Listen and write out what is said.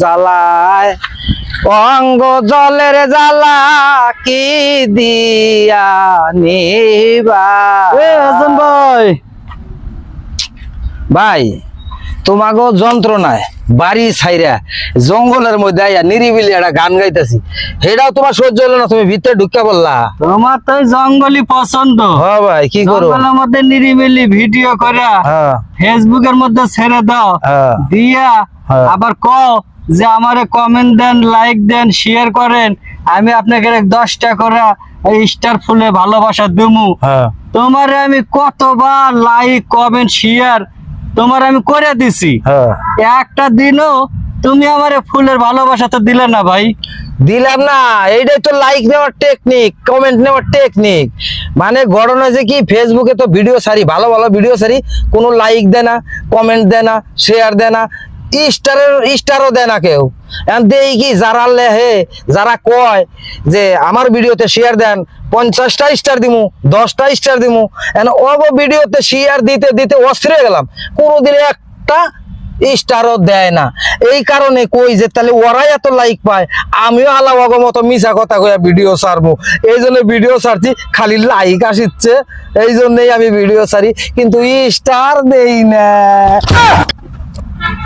জ্বালায় অঙ্গ জলের জ্বালা কি দিয়া নিবা। হাসান ভাই, ভাই তোমাগো যন্ত্রণায় বাড়ি ছাইরা জঙ্গলের মধ্যে আইয়া নিরিবিলি একটা গান গাইতেছি, সেটাও তোমার সহ্য হলো না, তুমি ভিতরে ঢুকা বললা। তোমার তো জঙ্গলি পছন্দ। হ্যাঁ ভাই কি করো, জঙ্গলের মধ্যে নিরিবিলি ভিডিও করে হ্যাঁ ফেসবুকের মধ্যে ছেড়ে দাও, হ্যাঁ দিয়া হ্যাঁ। আবার কও যে আমারে কমেন্ট দেন, লাইক দেন, শেয়ার করেন, আমি আপনাকে 10টা করে স্টার ফুলে ভালোবাসা দেবো। হ্যাঁ তোমারে আমি কতবার লাইক কমেন্ট শেয়ার তোমার আমি করে দিছি, হ্যাঁ একটা দিনও তুমি আমারে ফুলের ভালোবাসা তো দিলে না ভাই। দিলাম না, এইটাই তো লাইক নেওয়ার টেকনিক, কমেন্ট নেওয়ার টেকনিক। মানে ঘটনা যে কি, ফেসবুকে তো ভিডিও সারি, ভালো ভালো ভিডিও সারি, কোনো লাইক দেয় না, কমেন্ট দেয় না, শেয়ার দেয় না, স্টারও দেয় না কেউ। দেই কি যারা লেহে, যারা কয় যে আমার ভিডিওতে শেয়ার দেন, 50টা স্টার দিমু, 10টা স্টার দিমু, অব ভিডিওতে শেয়ার দিতে দিতে অস্থির হয়ে গেলাম, কোনোদিন একটা স্টারও দেয় না। এই কারণে কই যে তাহলে ওরাই এত লাইক পায়, আমিও আলাওয়াগো মতো মিছা কথা কইয়া ভিডিও ছাড়বো, এই জন্য ভিডিও ছাড়ছি, খালি লাইক আসিচ্ছে, এই জন্যই আমি ভিডিও ছাড়ি, কিন্তু স্টার দেই না।